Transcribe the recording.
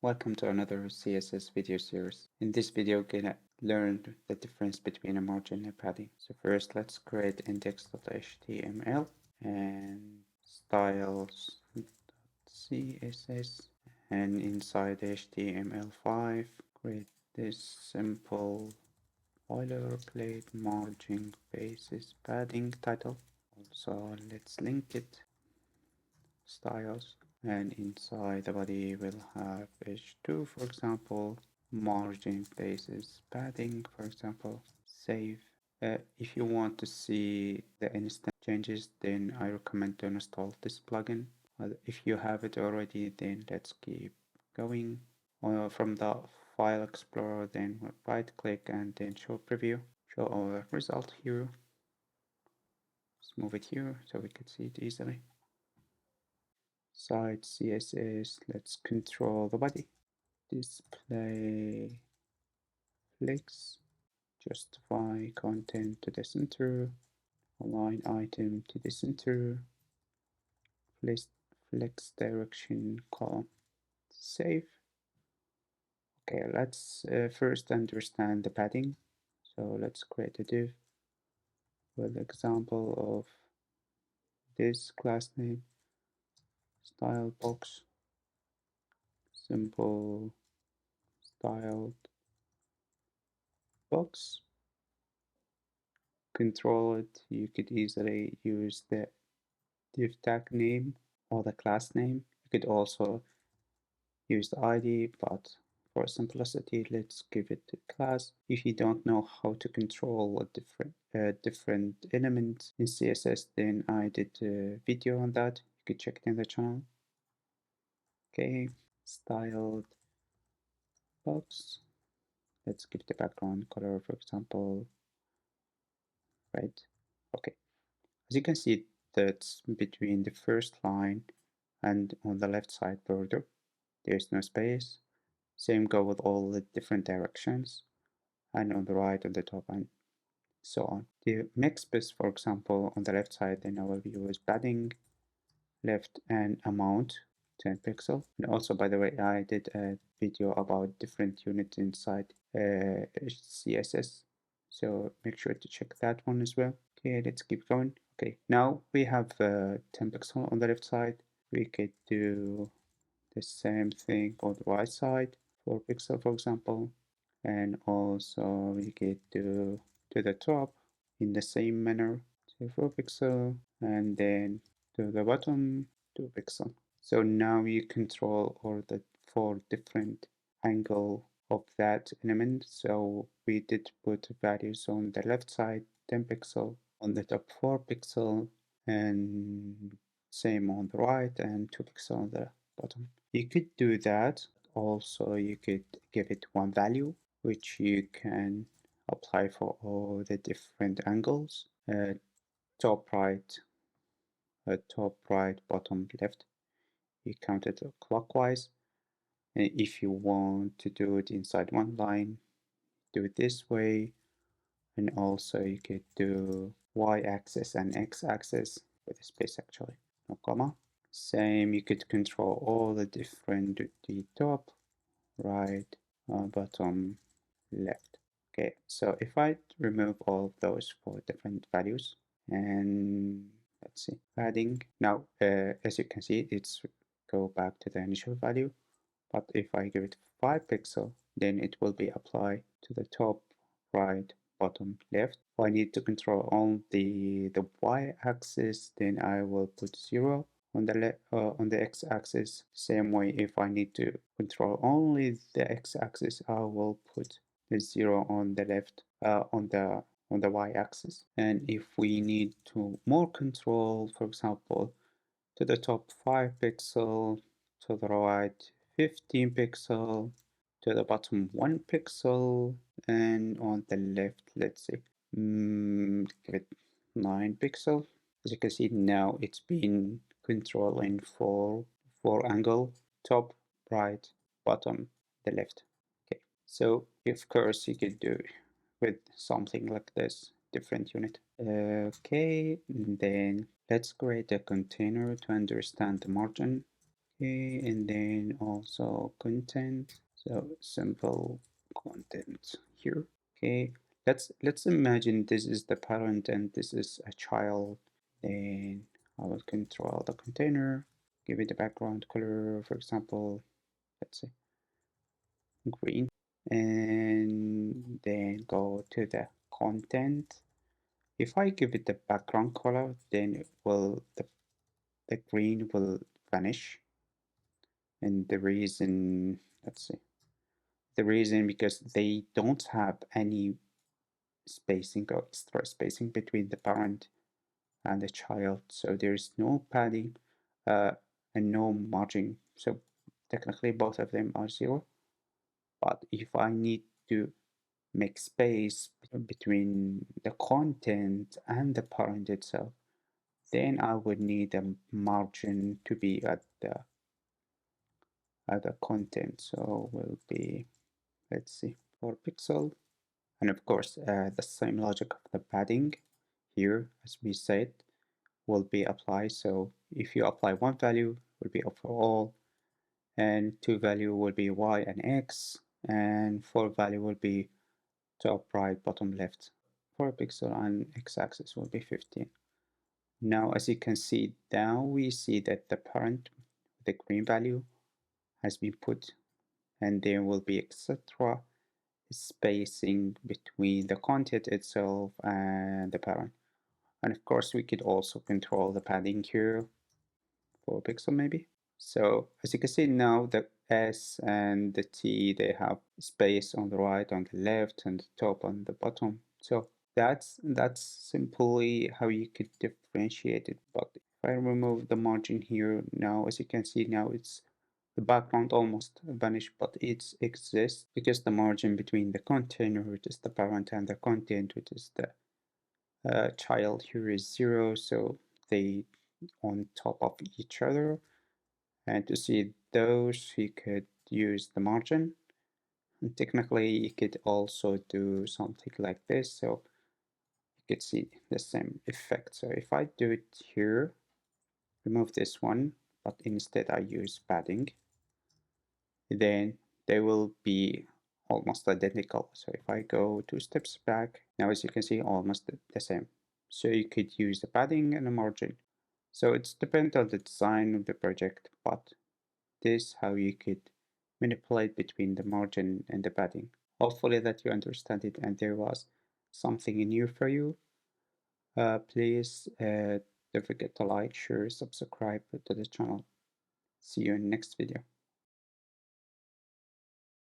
Welcome to another CSS video series. In this video, we're gonna learn the difference between a margin and padding. So first, let's create index.html and styles.css, and inside HTML5, create this simple boilerplate margin basis padding title. Also, let's link it styles, and inside the body we'll have h2, for example, margin basis padding, for example. Save. If you want to see the instant changes, then I recommend to install this plugin. If you have it already, then let's keep going. From the file explorer, then right click and then show preview. Show our result here. Let's move it here so we can see it easily. Site CSS, let's control the body. Display flex, justify content to the center, align item to the center, flex direction column. Save. Okay, let's first understand the padding. So let's create a div with example of this class name, style box, simple styled box. Control it, you could easily use the div tag name or the class name. You could also use the ID, but for simplicity, let's give it a class. If you don't know how to control a different elements in CSS, then I did a video on that. You could check it in the channel. Okay, styled box. Let's give the background color, for example, red. Okay, as you can see, that's between the first line and on the left side border. There's no space. Same go with all the different directions, and on the right, on the top, and so on. The mix space, for example, on the left side, then I will use padding, left, and amount 10 pixel. And also, by the way, I did a video about different units inside CSS, so make sure to check that one as well. Okay, let's keep going. Okay, now we have 10 pixel on the left side. We could do the same thing on the right side, 4 pixel, for example, and also we get to the top in the same manner, so 4 pixel, and then to the bottom 2 pixel. So now you control all the 4 different angle of that element. So we did put values on the left side 10 pixel, on the top 4 pixel, and same on the right, and 2 pixel on the bottom. You could do that. Also, you could give it one value, which you can apply for all the different angles. Top right, bottom left. You count it clockwise. And if you want to do it inside one line, do it this way. And also you could do y-axis and x-axis with a space, actually, no comma. Same, you could control all the different, the top, right, bottom, left. Okay, so if I remove all of those 4 different values, and let's see, padding, now as you can see, it's go back to the initial value, but if I give it 5 pixel, then it will be applied to the top, right, bottom, left. If I need to control on the y-axis, then I will put 0 on the x-axis. Same way, if I need to control only the x-axis, I will put the 0 on the left, on the y-axis. And if we need to more control, for example, to the top 5 pixel, to the right 15 pixel, to the bottom 1 pixel, and on the left, let's say, give it 9 pixel. As you can see now, it's been controlling for angle, top, right, bottom, the left. Okay, so of course you could do with something like this, different unit. Okay, then let's create a container to understand the margin. Okay, and then also content. So simple content here. Okay, let's imagine this is the parent and this is a child. Then I will control the container, give it a background color, for example, let's say green, and then go to the content. If I give it the background color, then it will the green will vanish. And the reason, let's see, the reason because they don't have any spacing or extra spacing between the parent and the child, so there's no padding uh, and no margin. So technically both of them are zero. But if I need to make space between the content and the parent itself, then I would need a margin to be at the content. So will be, let's see, 4 pixel. And of course, the same logic of the padding here, as we said, will be applied. So if you apply one value, will be for all, and two value will be y and x, and four value will be top, right, bottom, left. 4 pixel and x-axis will be 15. Now, as you can see, now we see that the parent, the green value, has been put, and there will be etc. spacing between the content itself and the parent. And of course, we could also control the padding here, 4 pixel maybe. So as you can see now, the S and the T, they have space on the right, on the left, and the top and the bottom. So that's simply how you could differentiate it. But if I remove the margin here now, as you can see now, it's the background almost vanished, but it exists because the margin between the container, which is the parent, and the content, which is the child, here is zero. So they on top of each other. And to see those, you could use the margin. And technically, you could also do something like this. So you could see the same effect. So if I do it here, remove this one, but instead I use padding, then they will be almost identical. So if I go 2 steps back, now as you can see, almost the same. So you could use the padding and the margin. So it's depends on the design of the project, but this how you could manipulate between the margin and the padding. Hopefully that you understand it and there was something new for you. Please don't forget to like, share, subscribe to the channel. See you in next video.